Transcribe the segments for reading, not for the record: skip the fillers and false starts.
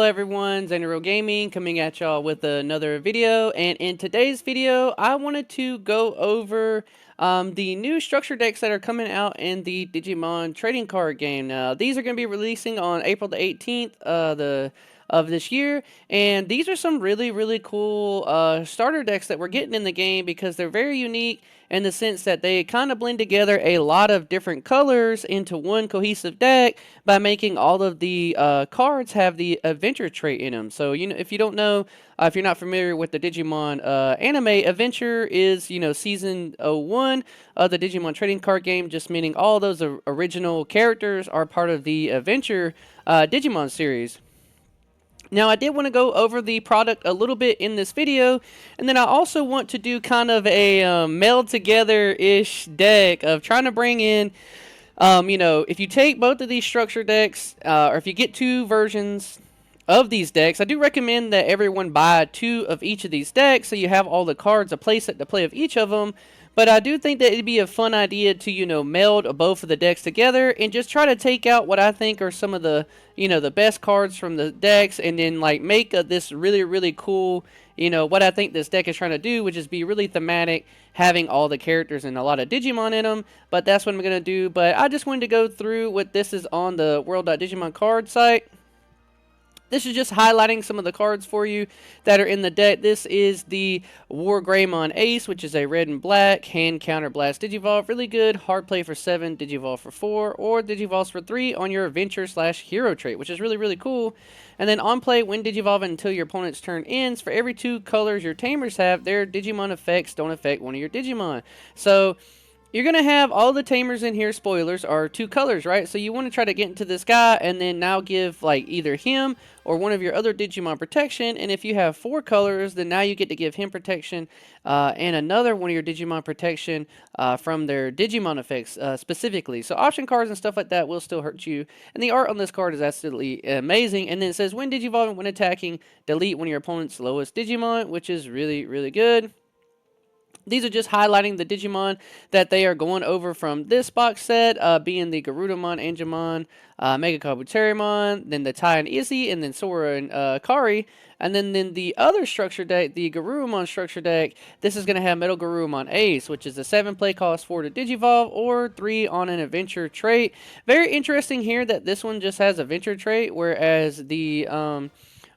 everyone, Xanero Gaming coming at y'all with another video, and in today's video I wanted to go over the new structure decks that are coming out in the Digimon trading card game. Now these are going to be releasing on April the 18th of this year, and these are some really cool starter decks that we're getting in the game because they're very unique in the sense that they kind of blend together a lot of different colors into one cohesive deck by making all of the cards have the adventure trait in them. So, if you don't know, if you're not familiar with the Digimon anime, adventure is, season 01 of the Digimon trading card game, just meaning all those original characters are part of the adventure Digimon series. Now, I did want to go over the product a little bit in this video, and then I also want to do kind of a meld together-ish deck of trying to bring in, if you take both of these structure decks, or if you get two versions of these decks, I do recommend that everyone buy two of each of these decks so you have all the cards, a playset to play of each of them. But I do think that it'd be a fun idea to, meld both of the decks together and just try to take out what I think are some of the, the best cards from the decks, and then like make this really cool, what I think this deck is trying to do, which is be really thematic, having all the characters and a lot of Digimon in them. But that's what I'm going to do. But I just wanted to go through what this is on the world.digimon card site. This is just highlighting some of the cards for you that are in the deck. This is the Wargreymon Ace, which is a red and black hand counter blast Digivolve. Really good. Hard play for 7, Digivolve for 4, or Digivolves for 3 on your adventure/hero trait, which is really cool. And then on play, when Digivolve until your opponent's turn ends, for every 2 colors your tamers have, their Digimon effects don't affect one of your Digimon. So you're going to have all the tamers in here, spoilers, are 2 colors, right? So you want to try to get into this guy and then now give like either him or one of your other Digimon protection. And if you have 4 colors, then now you get to give him protection and another one of your Digimon protection from their Digimon effects specifically. So option cards and stuff like that will still hurt you. And the art on this card is absolutely amazing. And then it says, when Digivolving, when attacking, delete one of your opponent's lowest Digimon, which is really good. These are just highlighting the Digimon that they are going over from this box set, being the Garurumon, Agumon, Mega Kabuterimon, then the Tai and Izzy, and then Sora and Kari. And then the other structure deck, the Garurumon structure deck, this is going to have metalgarurumon Ace, which is a 7 play cost, 4 to Digivolve, or 3 on an adventure trait. Very interesting here that this one just has adventure trait, whereas the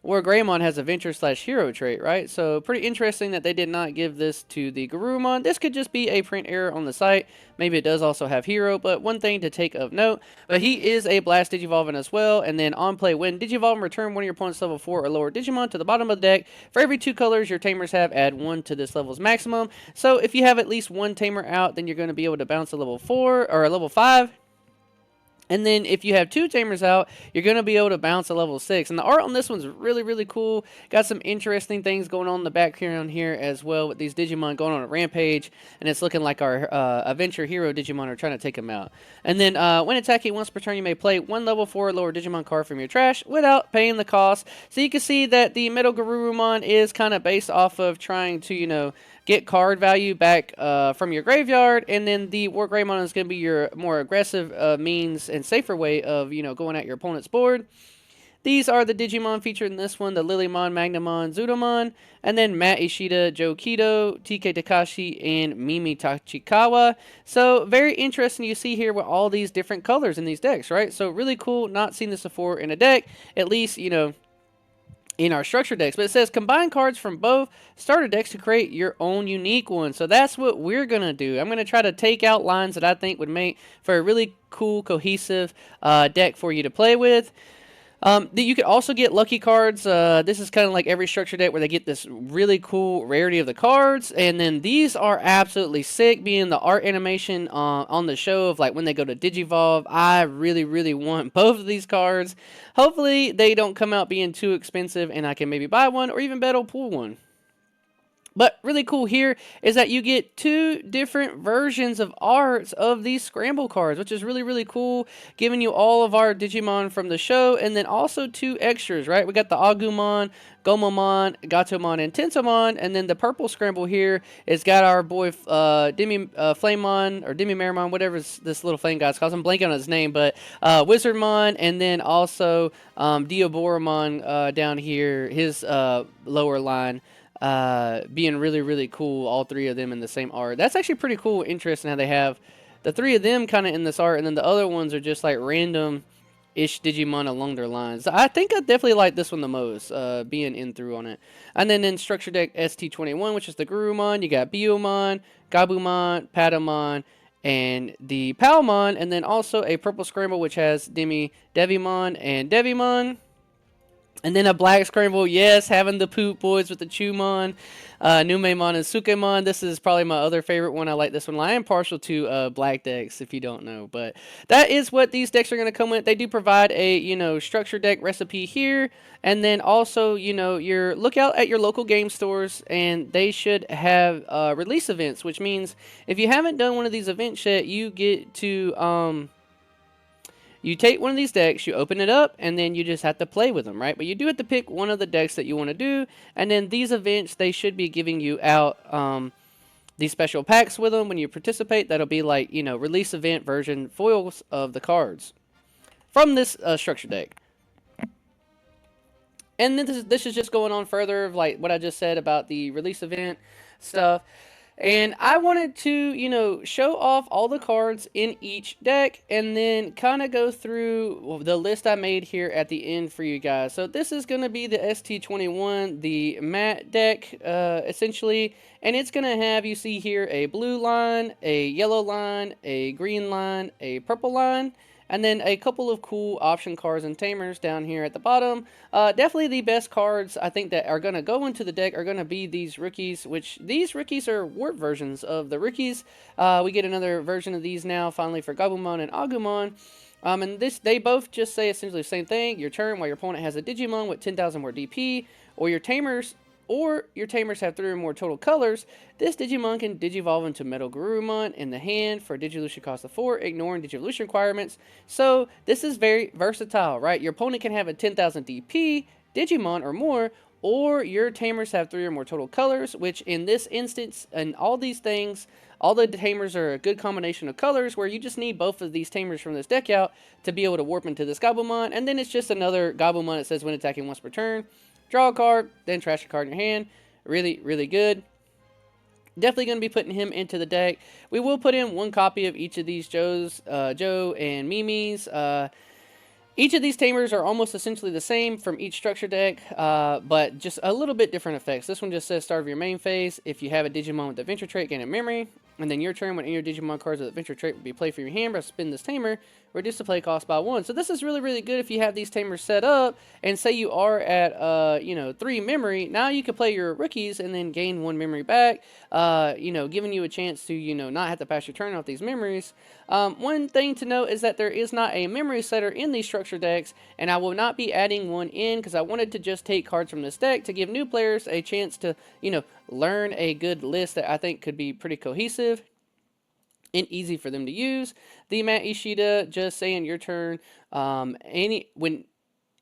wargreymon has adventure/hero trait, right? So pretty interesting that they did not give this to the Garurumon. This could just be a print error on the site. Maybe it does also have hero, but one thing to take of note, but he is a blast Digivolving as well. And then on play, when Digivolve, return one of your opponent's level 4 or lower Digimon to the bottom of the deck. For every 2 colors your tamers have, add 1 to this level's maximum. So if you have at least 1 tamer out, then you're going to be able to bounce a level 4 or a level 5. And then if you have 2 tamers out, you're going to be able to bounce a level 6. And the art on this one's really cool. Got some interesting things going on in the background here as well with these Digimon going on a rampage. And it's looking like our adventure hero Digimon are trying to take them out. And then when attacking once per turn, you may play 1 level 4 or lower Digimon card from your trash without paying the cost. So you can see that the metalgarurumon is kind of based off of trying to, get card value back from your graveyard, and then the wargreymon is going to be your more aggressive means and safer way of going at your opponent's board. These are the Digimon featured in this one: the Lilymon, Magnamon, Zudomon, and then Matt Ishida, Joe Kido, TK Takashi, and Mimi Tachikawa. So very interesting. You see here with all these different colors in these decks, right? So really cool. Not seen this before in a deck, at least in our structure decks. But it says combine cards from both starter decks to create your own unique one. So that's what we're going to do. I'm going to try to take out lines that I think would make for a really cool, cohesive deck for you to play with. You could also get lucky cards. This is kind of like every structure deck where they get this really cool rarity of the cards. And then these are absolutely sick, being the art animation on the show of like when they go to Digivolve. I really want both of these cards. Hopefully they don't come out being too expensive and I can maybe buy one or even better pull one. But really cool here is that you get two different versions of arts of these scramble cards, which is really, really cool, giving you all of our Digimon from the show, and then also two extras, right? We got the Agumon, Gomamon, Gatomon, and Tensomon, and then the purple scramble here is got our boy Flamemon, or Demi-Marimon, whatever this little flame guy's called. I'm blanking on his name, but Wizardmon, and then also Diaboromon down here, his lower line being really, really cool, all three of them in the same art. That's actually pretty cool, interesting how they have the three of them kind of in this art, and then the other ones are just like random-ish Digimon along their lines. I think I definitely like this one the most, being in through on it. And then in Structure Deck ST21, which is the Gurumon, you got Biyomon, Gabumon, Patamon, and the Palmon, and then also a purple scramble, which has Devimon, and Devimon. And then a black scramble, yes, having the Poop Boys with the Chumon, Numemon, and Sukemon. This is probably my other favorite one. I like this one. I am partial to black decks, if you don't know. But that is what these decks are going to come with. They do provide a, structure deck recipe here. And then also, look out at your local game stores, and they should have release events, which means if you haven't done one of these events yet, you get to... You take one of these decks, you open it up, and then you just have to play with them, right? But you do have to pick one of the decks that you want to do, and then these events, they should be giving you out these special packs with them when you participate. That'll be like, release event version foils of the cards from this structure deck. And then this is just going on further of like what I just said about the release event stuff. And I wanted to, show off all the cards in each deck and then kind of go through the list I made here at the end for you guys. So this is going to be the ST21, the matte deck, essentially. And it's going to have, you see here, a blue line, a yellow line, a green line, a purple line, and then a couple of cool option cards and tamers down here at the bottom. Definitely the best cards I think that are going to go into the deck are going to be these rookies, which these rookies are warp versions of the rookies. We get another version of these now, finally, for Gabumon and Agumon. And they both just say essentially the same thing. Your turn, while your opponent has a Digimon with 10,000 more DP, or your tamers have 3 or more total colors, this Digimon can Digivolve into metalgarurumon in the hand for Digivolution cost of 4, ignoring Digivolution requirements. So this is very versatile, right? Your opponent can have a 10,000 DP Digimon or more, or your tamers have 3 or more total colors, which in this instance, and all these things, all the tamers are a good combination of colors where you just need both of these tamers from this deck out to be able to warp into this Gabumon. And then it's just another Gabumon that says when attacking once per turn, draw a card, then trash a card in your hand. Really, really good. Definitely going to be putting him into the deck. We will put in one copy of each of these Joe and Mimi's. Each of these tamers are almost essentially the same from each structure deck, but just a little bit different effects. This one just says start of your main phase. If you have a Digimon with Adventure trait, gain a memory. And then your turn, when any of your Digimon cards with Adventure trait will be played from your hand, but spin this tamer, reduce the play cost by 1. So this is really, really good if you have these tamers set up, and say you are at, 3 memory. Now you can play your rookies and then gain 1 memory back, giving you a chance to, not have to pass your turn off these memories. One thing to note is that there is not a memory setter in these structure decks, and I will not be adding one in because I wanted to just take cards from this deck to give new players a chance to, learn a good list that I think could be pretty cohesive and easy for them to use. The Matt Ishida just saying your turn. Any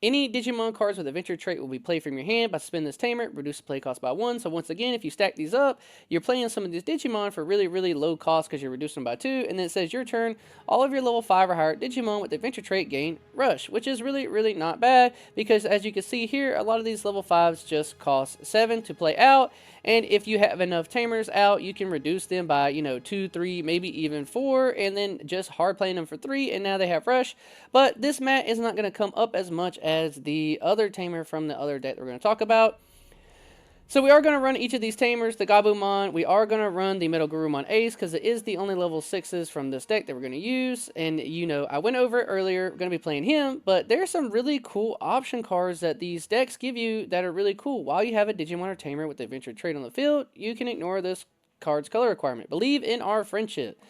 Digimon cards with Adventure trait will be played from your hand by spin this tamer, reduce the play cost by 1. So once again, if you stack these up, you're playing some of these Digimon for really, really low cost because you're reducing them by 2. And then it says your turn, all of your level 5 or higher Digimon with Adventure trait gain Rush, which is really, really not bad because as you can see here, a lot of these level 5s just cost 7 to play out. And if you have enough tamers out, you can reduce them by, 2, 3, maybe even 4, and then just hard playing them for 3, and now they have Rush. But this mat is not going to come up as much as the other tamer from the other deck that we're going to talk about. So we are going to run each of these tamers, the Gabumon. We are going to run the metalgarurumon Ace because it is the only level 6s from this deck that we're going to use. And, I went over it earlier. We're going to be playing him, but there's some really cool option cards that these decks give you that are really cool. While you have a Digimon or tamer with the Adventure trait on the field, you can ignore this card's color requirement. Believe in our friendship.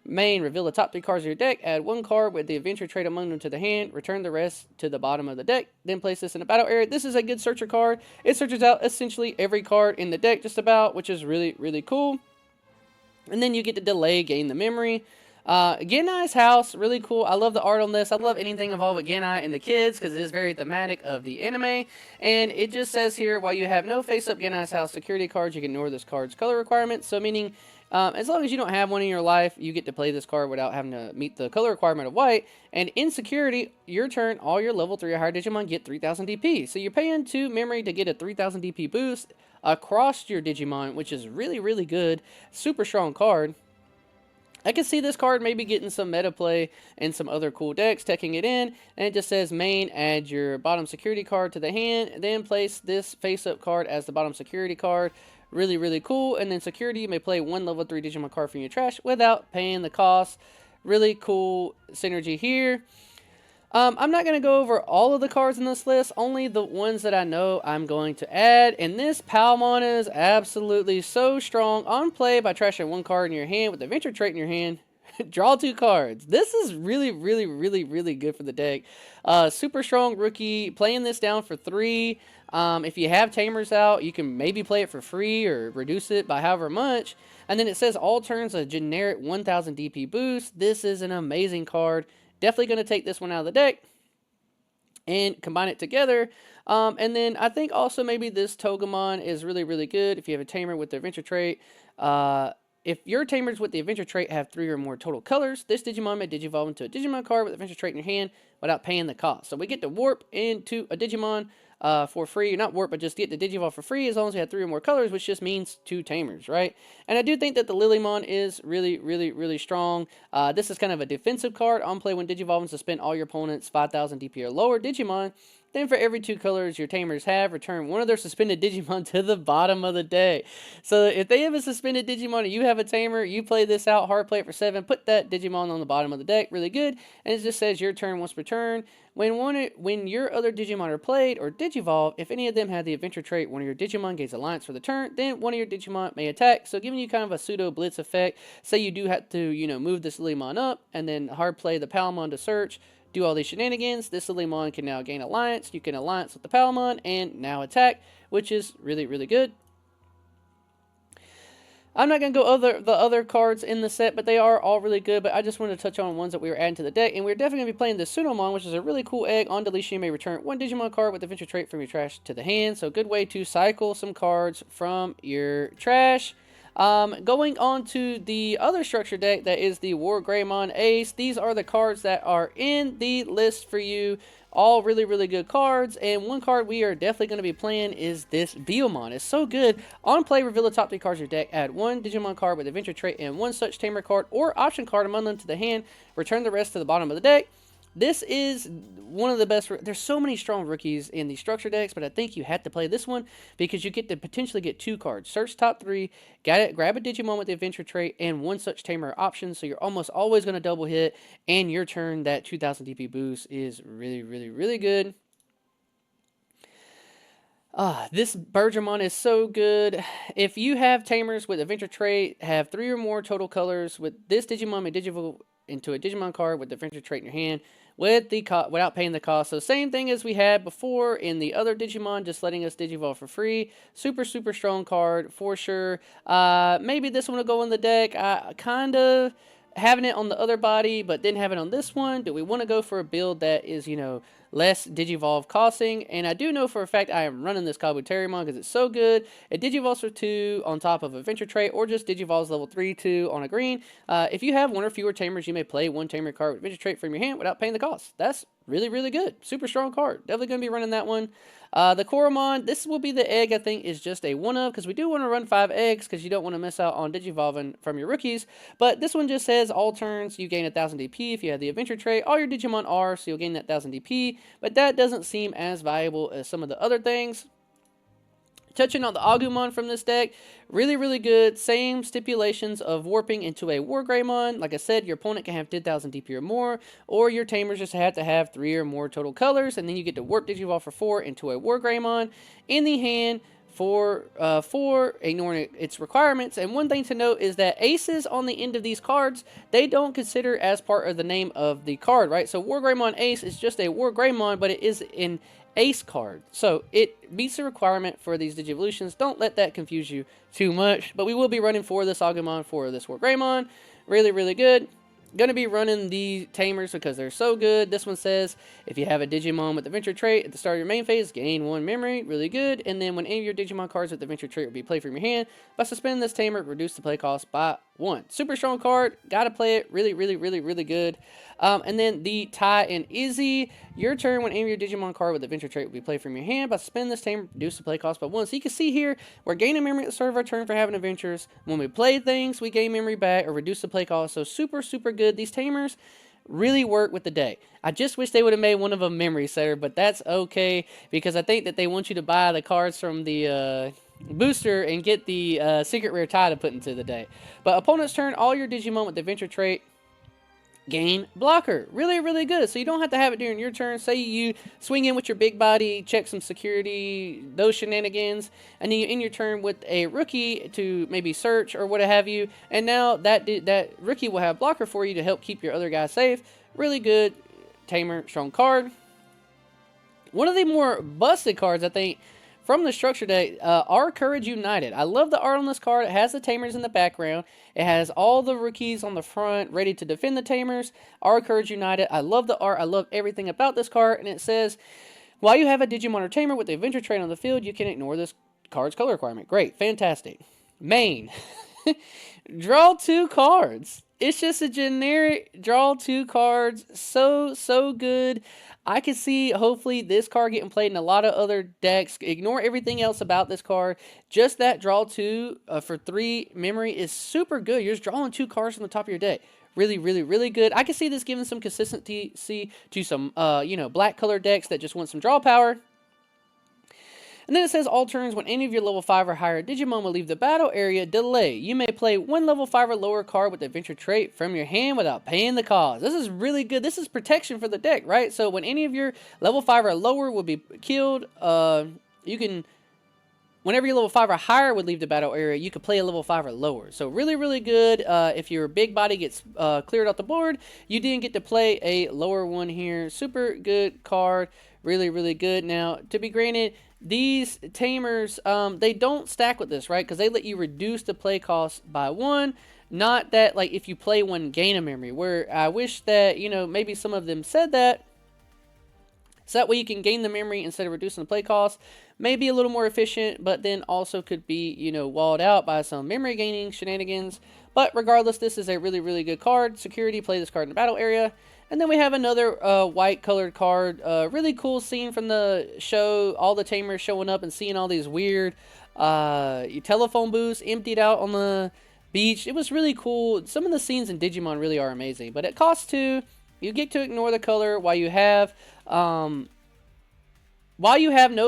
Main, reveal the top 3 cards of your deck, add 1 card with the adventure trait among them to the hand, return the rest to the bottom of the deck, then place this in a battle area. This is a good searcher card. It searches out essentially every card in the deck just about, which is really, really cool. And then you get to delay, gain the memory. Genai's house, really cool. I love the art on this. I love anything involved with Genai and the kids because it is very thematic of the anime. And it just says here, while you have no face-up Genai's house security cards, you can ignore this card's color requirement. So meaning, as long as you don't have one in your life, you get to play this card without having to meet the color requirement of white. And in security, your turn, all your level 3 or higher Digimon get 3000 DP. So you're paying 2 memory to get a 3000 DP boost across your Digimon, which is really, really good. Super strong card. I can see this card maybe getting some meta play and some other cool decks, teching it in, and it just says main, add your bottom security card to the hand, then place this face-up card as the bottom security card. Really, really cool. And then security, you may play 1 level 3 Digimon card from your trash without paying the cost. Really cool synergy here. I'm not going to go over all of the cards in this list, only the ones that I know I'm going to add. And this Palmon is absolutely so strong. On play, by trashing 1 card in your hand with the adventure trait in your hand, draw 2 cards. This is really, really, really, really good for the deck. Super strong rookie, playing this down for 3. If you have Tamers out, you can maybe play it for free or reduce it by however much. And then it says all turns a generic 1000 DP boost. This is an amazing card. Definitely going to take this one out of the deck and combine it together. And then I think also maybe this Togemon is really, really good if you have a tamer with the adventure trait. If your tamers with the adventure trait have 3 or more total colors, this Digimon may digivolve into a Digimon card with adventure trait in your hand without paying the cost. So we get to warp into a Digimon for free. Not warp, but just get the Digivolve for free as long as we have 3 or more colors, which just means 2 tamers, right? And I do think that the Lilymon is really, really, really strong. This is kind of a defensive card. On play, when Digivolving, suspend all your opponent's 5000 DP or lower Digimon. Then for every 2 colors your tamers have, return 1 of their suspended Digimon to the bottom of the deck. So if they have a suspended Digimon and you have a tamer, you play this out, hard play it for 7, put that Digimon on the bottom of the deck, really good. And it just says your turn once per turn. When your other Digimon are played or Digivolve, if any of them have the adventure trait, one of your Digimon gains alliance for the turn, then one of your Digimon may attack. So giving you kind of a pseudo blitz effect. Say you do have to, move this Lilymon up and then hard play the Palmon to search. Do all these shenanigans, this Lilymon can now gain alliance. You can alliance with the Palmon and now attack, which is really, really good. I'm not going to go over the other cards in the set, but they are all really good. But I just wanted to touch on ones that we were adding to the deck. And we're definitely going to be playing the Sunomon, which is a really cool egg. On deletion, you may return 1 Digimon card with the adventure trait from your trash to the hand. So good way to cycle some cards from your trash. Going on to the other structure deck, that is the wargreymon Ace. These are the cards that are in the list for you. All really, really good cards. And one card we are definitely going to be playing is this Biomon. It's so good. On play, reveal the top 3 cards of your deck. Add 1 Digimon card with adventure trait and 1 such tamer card or option card among them to the hand. Return the rest to the bottom of the deck. This is one of the best. There's so many strong rookies in the structure decks, but I think you have to play this one because you get to potentially get 2 cards. Search top 3, grab a Digimon with the adventure trait, and 1 such tamer option. So you're almost always going to double hit, and your turn, that 2000 DP boost is really, really, really good. This Bergermon is so good. If you have tamers with adventure trait, have 3 or more total colors, with this Digimon may digivolve into a Digimon card with the adventure trait in your hand without paying the cost. So same thing as we had before in the other Digimon, just letting us Digivolve for free. Super, super strong card for sure. Maybe this one will go in the deck. Kind of having it on the other body, but then having it on this one. Do we want to go for a build that is, less Digivolve costing? And I do know for a fact I am running this Kabuterimon because it's so good. It Digivolves for 2 on top of adventure trait, or just Digivolves level 3/2 on a green. If you have 1 or fewer tamers, you may play 1 tamer card with adventure trait from your hand without paying the cost. That's really, really good. Super strong card. Definitely going to be running that one. The Koromon, this will be the egg I think is just a 1-of, because we do want to run 5 eggs because you don't want to miss out on Digivolving from your rookies. But this one just says all turns you gain 1000 DP if you have the adventure trait. All your Digimon are, so you'll gain that 1000 DP. But that doesn't seem as valuable as some of the other things. Touching on the Agumon from this deck, really, really good. Same stipulations of warping into a wargreymon. Like I said, your opponent can have 10,000 DP or more, or your tamers just have to have 3 or more total colors, and then you get to warp Digivolve for 4 into a wargreymon. In the hand, for ignoring its requirements. And one thing to note is that aces on the end of these cards, they don't consider as part of the name of the card, right? So Wargreymon Ace is just a Wargreymon, but it is an ace card. So it meets the requirement for these Digivolutions. Don't let that confuse you too much. But we will be running for this Agumon, for this Wargreymon. Really, really good. Going to be running the tamers because they're so good. This one says, if you have a Digimon with the Venture trait at the start of your main phase, gain 1 memory. Really good. And then when any of your Digimon cards with the Venture trait will be played from your hand, by suspending this tamer, reduce the play cost by 1. Super strong card. Got to play it. Really, really, really, really good. And then the Tai and Izzy. Your turn when any of your Digimon card with the Venture trait will be played from your hand. By suspending this tamer, reduce the play cost by 1. So you can see here, we're gaining memory at the start of our turn for having adventures. When we play things, we gain memory back or reduce the play cost. So super, super good. These tamers really work with the deck. I just wish they would have made one of them memory setter, but that's okay because I think that they want you to buy the cards from the booster and get the secret rare tie to put into the deck. But opponent's turn, all your Digimon with the Venture trait gain blocker. Really, really good. So you don't have to have it during your turn. Say you swing in with your big body, check some security, those shenanigans, and then you end your turn with a rookie to maybe search or what have you. And now that rookie will have blocker for you to help keep your other guy safe. Really good tamer, strong card. One of the more busted cards, I think, from the structure deck, Our Courage United. I love the art on this card. It has the tamers in the background. It has all the rookies on the front ready to defend the tamers. Our Courage United. I love the art. I love everything about this card. And it says, while you have a Digimon or tamer with the Adventure trait on the field, you can ignore this card's color requirement. Great. Fantastic. Main. Draw 2 cards. It's just a generic draw 2 cards. So good. I can see, hopefully, this card getting played in a lot of other decks. Ignore everything else about this card. Just that draw 2 for 3 memory is super good. You're just drawing 2 cards from the top of your deck. Really, really, really good. I can see this giving some consistency to some, black color decks that just want some draw power. And then it says, all turns when any of your level 5 or higher Digimon will leave the battle area, delay. You may play 1 level 5 or lower card with the Adventure trait from your hand without paying the cost. This is really good. This is protection for the deck, right? So when any of your level 5 or lower will be killed, you can, whenever your level 5 or higher would leave the battle area, you could play a level 5 or lower. So really, really good. If your big body gets cleared off the board, you didn't get to play a lower one here. Super good card. Really, really good. Now, to be granted, these tamers, they don't stack with this, right? Because they let you reduce the play cost by 1. Not that, like, if you play one, gain a memory. Where I wish that, maybe some of them said that. So that way you can gain the memory instead of reducing the play cost. Maybe a little more efficient, but then also could be, walled out by some memory gaining shenanigans. But regardless, this is a really, really good card. Security, play this card in the battle area. And then we have another white colored card. Really cool scene from the show. All the tamers showing up and seeing all these weird telephone booths emptied out on the beach. It was really cool. Some of the scenes in Digimon really are amazing. But it costs 2. You get to ignore the color while you have no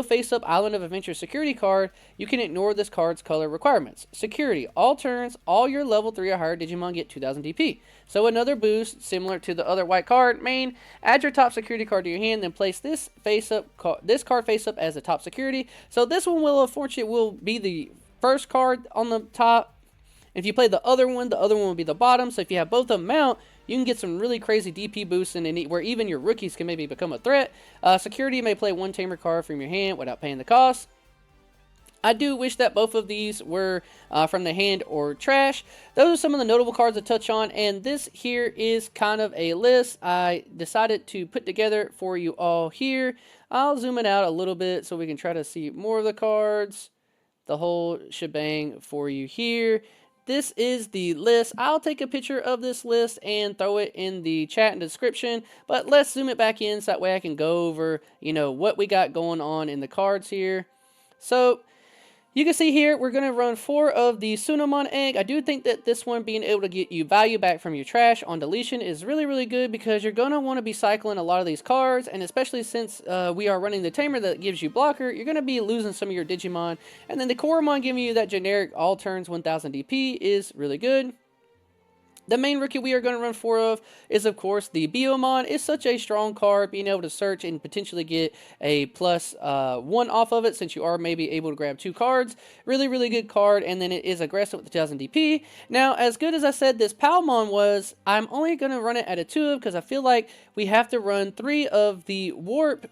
face-up Island of Adventure security card, you can ignore this card's color requirements. Security. All turns, all your level 3 or higher Digimon get 2000 DP. So another boost, similar to the other white card. Main, add your top security card to your hand, then place this card face-up as a top security. So this one will be the first card on the top. If you play the other one will be the bottom. So if you have both of them out, you can get some really crazy DP boosts where even your rookies can maybe become a threat. Security may play 1 tamer card from your hand without paying the cost. I do wish that both of these were from the hand or trash. Those are some of the notable cards to touch on, and this here is kind of a list I decided to put together for you all here. I'll zoom it out a little bit so we can try to see more of the cards, the whole shebang for you here. This is the list. I'll take a picture of this list and throw it in the chat and description. But let's zoom it back in so that way I can go over, what we got going on in the cards here. So you can see here, we're going to run 4 of the Sunamon egg. I do think that this one being able to get you value back from your trash on deletion is really, really good because you're going to want to be cycling a lot of these cards. And especially since we are running the tamer that gives you blocker, you're going to be losing some of your Digimon. And then the Koromon giving you that generic all turns 1000 DP is really good. The main rookie we are going to run 4 of is, of course, the Biomon. It's such a strong card, being able to search and potentially get a plus 1 off of it, since you are maybe able to grab 2 cards. Really, really good card, and then it is aggressive with the 1000 DP. Now, as good as I said this Palmon was, I'm only going to run it at a 2 of, because I feel like we have to run 3 of the Warp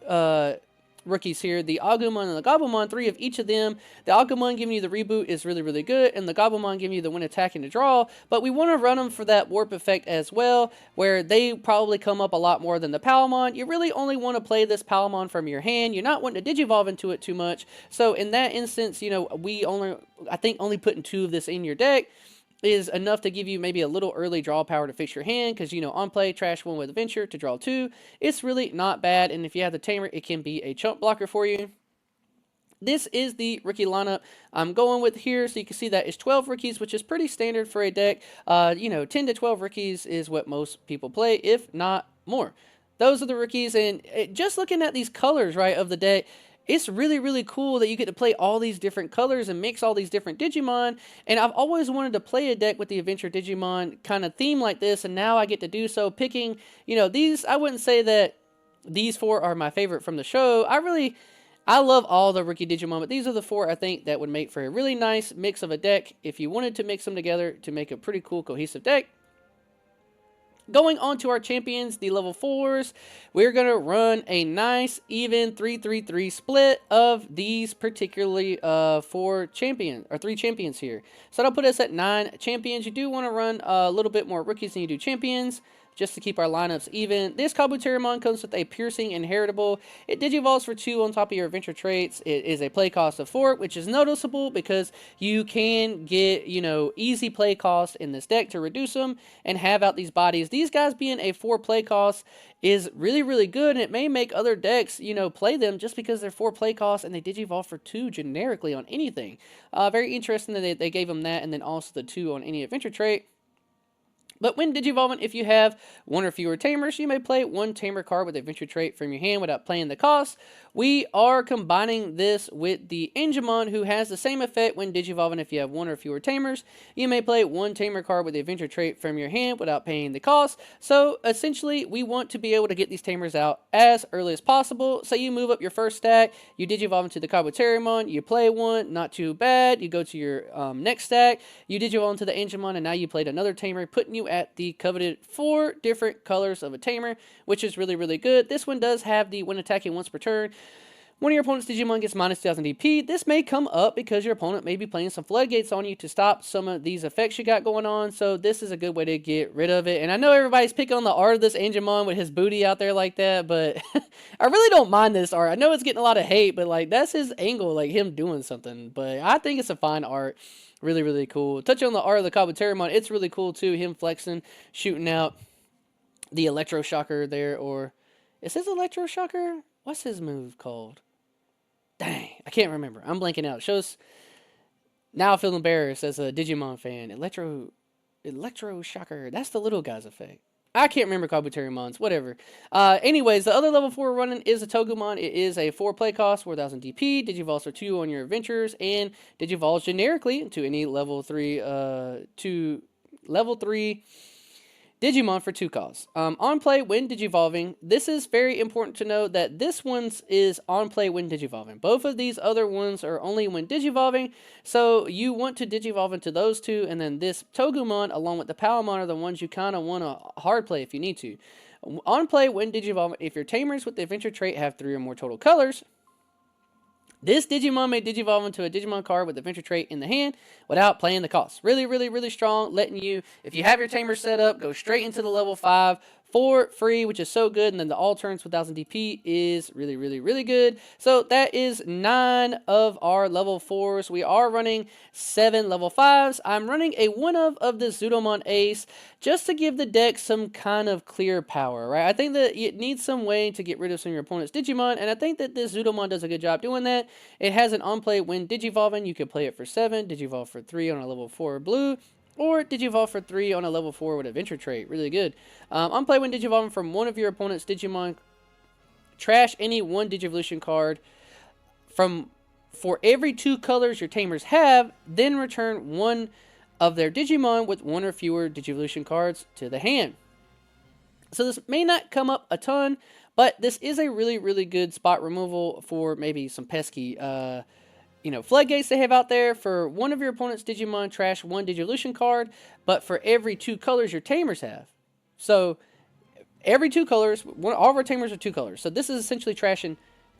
rookies here, the Agumon and the Gabumon, 3 of each of them. The Agumon giving you the reboot is really, really good, and the Gabumon giving you the win attack and the draw, but we want to run them for that warp effect as well, where they probably come up a lot more than the Palmon. You really only want to play this Palmon from your hand. You're not wanting to Digivolve into it too much, so in that instance, you know, I think only putting 2 of this in your deck is enough to give you maybe a little early draw power to fix your hand, because, you know, on play, trash 1 with Adventure to draw 2. It's really not bad, and if you have the Tamer, it can be a chump blocker for you. This is the rookie lineup I'm going with here, so you can see that it's 12 rookies, which is pretty standard for a deck. You know, 10 to 12 rookies is what most people play, if not more. Those are the rookies, and just looking at these colors, right, of the deck, it's really, really cool that you get to play all these different colors and mix all these different Digimon. And I've always wanted to play a deck with the Adventure Digimon kind of theme like this, and now I get to do so, picking, you know, these. I wouldn't say that these 4 are my favorite from the show. I love all the rookie Digimon, but these are the 4 I think that would make for a really nice mix of a deck if you wanted to mix them together to make a pretty cool, cohesive deck. Going on to our champions, the level 4s, we're going to run a nice, even 3-3-3 split of these particularly 4 champions, or 3 champions here. So that'll put us at 9 champions. You do want to run a little bit more rookies than you do champions, just to keep our lineups even. This Kabuterimon comes with a piercing inheritable. It digivolves for 2 on top of your adventure traits. It is a play cost of 4, which is noticeable because you can get, you know, easy play cost in this deck to reduce them and have out these bodies. These guys being a 4 play cost is really, really good, and it may make other decks, you know, play them just because they're 4 play costs and they digivolve for 2 generically on anything. Very interesting that they gave them that, and then also the 2 on any adventure trait. But when digivolving, if you have 1 or fewer tamers, you may play 1 tamer card with adventure trait from your hand without playing the cost. We are combining this with the Agumon, who has the same effect when digivolving. If you have 1 or fewer tamers, you may play 1 tamer card with the adventure trait from your hand without paying the cost. So essentially, we want to be able to get these tamers out as early as possible. So you move up your first stack, you digivolve into the Kabuterimon, you play 1, not too bad. You go to your next stack, you digivolve into the Agumon, and now you played another tamer, putting you at the coveted 4 different colors of a tamer, which is really, really good. This one does have the when attacking once per turn, one of your opponent's Digimon gets minus 2000 DP. This may come up because your opponent may be playing some floodgates on you to stop some of these effects you got going on, so this is a good way to get rid of it. And I know everybody's picking on the art of this Agumon with his booty out there like that, but I really don't mind this art. I know it's getting a lot of hate, but like that's his angle, like him doing something. But I think it's a fine art. Really, really cool. Touching on the art of the Kabuterimon, it's really cool too. Him flexing, shooting out the electroshocker there, or is his electroshocker? What's his move called? Dang, I can't remember. I'm blanking out. It shows. Now I feel embarrassed as a Digimon fan. Electroshocker. That's the little guy's effect. I can't remember Kabuterimon's. Whatever. Anyways, the other level 4 we're running is a Togumon. It is a 4 play cost, 4000 DP. Digivolves for 2 on your adventures, and digivolves generically into any level 3 Digimon for 2 costs. On play when digivolving. This is very important to know that this one's is on play when digivolving. Both of these other ones are only when digivolving, so you want to digivolve into those 2, and then this Togumon along with the Palmon are the ones you kind of want to hard play if you need to. On play when digivolving, if your tamers with the adventure trait have 3 or more total colors, this Digimon may digivolve into a Digimon card with adventure trait in the hand without playing the cost. Really, really, really strong, letting you, if you have your tamer set up, go straight into the level 5 for free, which is so good. And then the all turns with 1000 DP is really, really, really good. So that is 9 of our level 4s. We are running 7 level 5s. I'm running a one of the Zudomon Ace just to give the deck some kind of clear power, right? I think that it needs some way to get rid of some of your opponent's Digimon, and I think that this Zudomon does a good job doing that. It has an on-play when digivolving. You can play it for 7, digivolve for 3 on a level 4 blue, or digivolve for 3 on a level 4 with adventure trait. Really good. On play when digivolving from one of your opponent's Digimon, trash any 1 Digivolution card for every 2 colors your tamers have, then return 1 of their Digimon with 1 or fewer Digivolution cards to the hand. So this may not come up a ton, but this is a really, really good spot removal for maybe some pesky, floodgates they have out there. For one of your opponent's Digimon, trash 1 Digivolution card, but for every 2 colors your tamers have. So every 2 colors, all of our tamers are 2 colors. So this is essentially trashing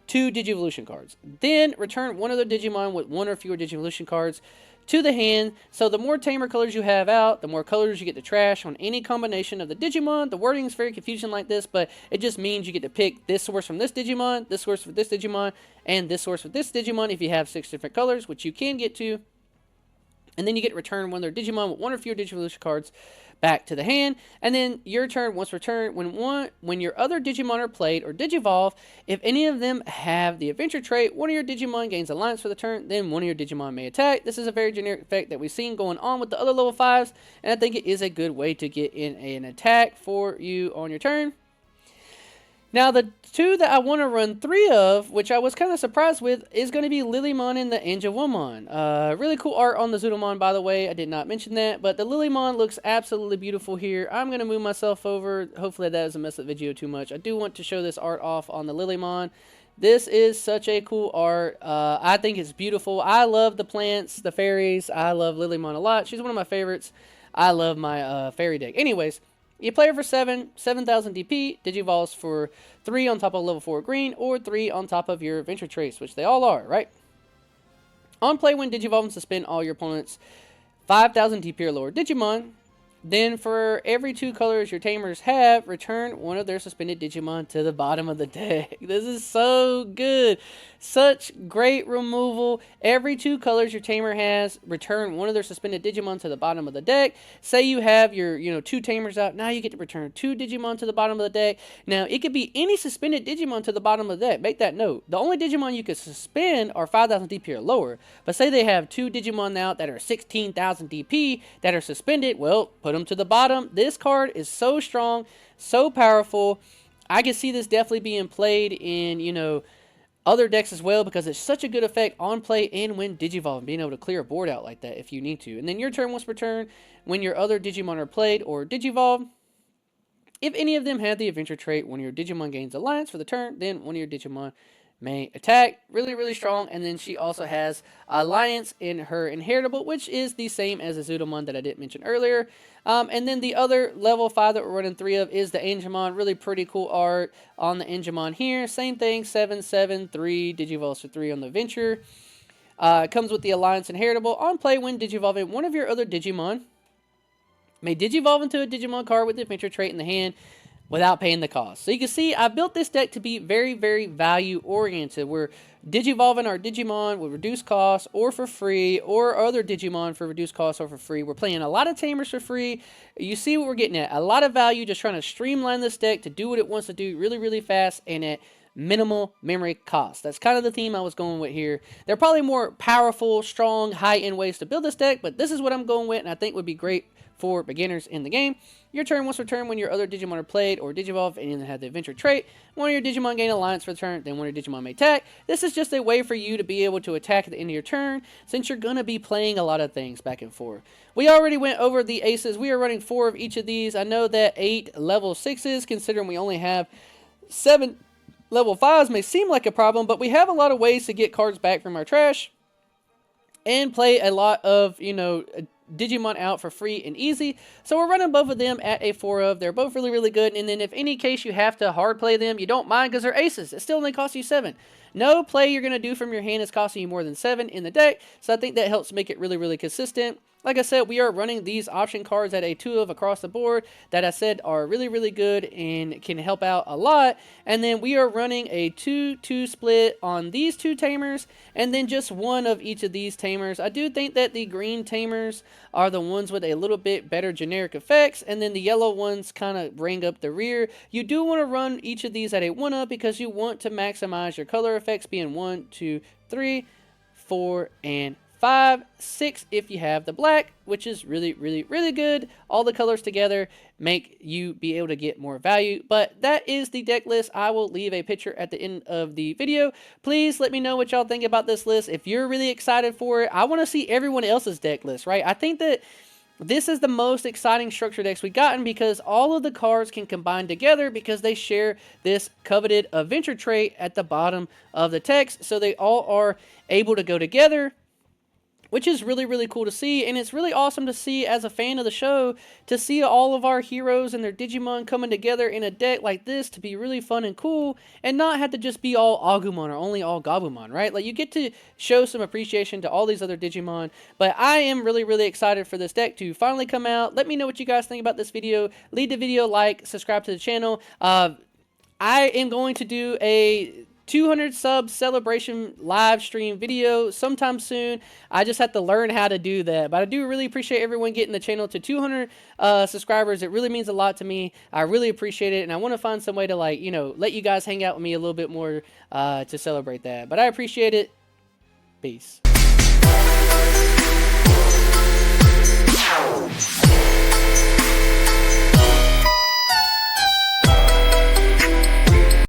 2 Digivolution cards. Then return one of the Digimon with 1 or fewer Digivolution cards to the hand. So the more tamer colors you have out, the more colors you get to trash on any combination of the Digimon. The wording is very confusing like this, but it just means you get to pick this source from this Digimon, this source for this Digimon, and this source for this Digimon if you have 6 different colors, which you can get to. And then you get to return one of their Digimon with 1 or fewer Digivolution cards back to the hand. And then your turn, once returned, when your other Digimon are played or Digivolve, if any of them have the adventure trait, one of your Digimon gains alliance for the turn, then one of your Digimon may attack. This is a very generic effect that we've seen going on with the other level 5s, and I think it is a good way to get in an attack for you on your turn. Now, the 2 that I want to run 3 of, which I was kind of surprised with, is going to be Lilymon and the agumon. Really cool art on the Zudomon, by the way. I did not mention that, but the Lilymon looks absolutely beautiful here. I'm going to move myself over. Hopefully that doesn't mess up the video too much. I do want to show this art off on the Lilymon. This is such a cool art. I think it's beautiful. I love the plants, the fairies. I love Lilymon a lot. She's one of my favorites. I love my fairy deck. Anyways, you play her for 7,000 DP, Digivolves for 3 on top of level 4 green, or 3 on top of your adventure traits, which they all are, right? On play, when Digivolve and suspend all your opponent's 5,000 DP or lower Digimon. Then for every 2 colors your tamers have, return one of their suspended Digimon to the bottom of the deck. This is so good. Such great removal. Every 2 colors your tamer has, return one of their suspended Digimon to the bottom of the deck. Say you have your 2 tamers out. Now you get to return 2 Digimon to the bottom of the deck. Now it could be any suspended Digimon to the bottom of the deck. Make that note. The only Digimon you could suspend are 5,000 DP or lower. But say they have 2 Digimon out that are 16,000 DP that are suspended. Well, put them to the bottom. This card is so strong, so powerful. I can see this definitely being played in, other decks as well, because it's such a good effect on play and when Digivolve, and being able to clear a board out like that if you need to. And then your turn once per turn, when your other Digimon are played or Digivolve, if any of them have the adventure trait, one of your Digimon gains alliance for the turn, then one of your Digimon may attack. Really, really strong. And then she also has alliance in her inheritable, which is the same as the Zudomon that I didn't mention earlier. And then the other level 5 that we're running 3 of is the Angemon. Really pretty cool art on the Angemon here. Same thing, 7/7/3 Digivolves for 3 on the adventure. Comes with the alliance inheritable. On play, when Digivolving, one of your other Digimon may Digivolve into a Digimon card with the adventure trait in the hand without paying the cost. So you can see I built this deck to be very, very value oriented. We're Digivolving our Digimon with reduced cost or for free, or other Digimon for reduced cost or for free. We're playing a lot of tamers for free. You see what we're getting at. A lot of value, just trying to streamline this deck to do what it wants to do really, really fast and at minimal memory cost. That's kind of the theme I was going with here. There are probably more powerful, strong, high-end ways to build this deck, but this is what I'm going with, and I think would be great for beginners in the game. Your turn once per turn, when your other Digimon are played or Digivolve and then have the adventure trait, one of your Digimon gain alliance for the turn, then one of your Digimon may attack. This is just a way for you to be able to attack at the end of your turn, since you're going to be playing a lot of things back and forth. We already went over the aces. We are running 4 of each of these. I know that 8 level 6s, considering we only have 7 level 5s, may seem like a problem, but we have a lot of ways to get cards back from our trash and play a lot of, Digimon out for free and easy. So we're running both of them at a 4 of. They're both really, really good. And then if any case you have to hard play them, you don't mind because they're aces. It still only costs you 7. No play you're going to do from your hand is costing you more than 7 in the deck. So I think that helps make it really, really consistent. Like I said, we are running these option cards at a 2 of across the board that I said are really, really good and can help out a lot. And then we are running a 2-2 split on these 2 tamers and then just 1 of each of these tamers. I do think that the green tamers are the ones with a little bit better generic effects, and then the yellow ones kind of bring up the rear. You do want to run each of these at a 1 of because you want to maximize your color effects being 1, 2, 3, 4, and 5, 6 if you have the black, which is really, really, really good. All the colors together make you be able to get more value. But that is the deck list. I will leave a picture at the end of the video. Please let me know what y'all think about this list. If you're really excited for it, I want to see everyone else's deck list, right? I think that this is the most exciting structure decks we've gotten because all of the cards can combine together because they share this coveted adventure trait at the bottom of the text. So they all are able to go together, which is really, really cool to see. And it's really awesome to see as a fan of the show to see all of our heroes and their Digimon coming together in a deck like this to be really fun and cool and not have to just be all Agumon or only all Gabumon, right? Like, you get to show some appreciation to all these other Digimon. But I am really, really excited for this deck to finally come out. Let me know what you guys think about this video. Leave the video a like, subscribe to the channel. I am going to do a 200 sub celebration live stream video sometime soon. I just have to learn how to do that, but I do really appreciate everyone getting the channel to 200 subscribers. It really means a lot to me. I really appreciate it, and I want to find some way to, like, you know, let you guys hang out with me a little bit more to celebrate that. But I appreciate it. Peace.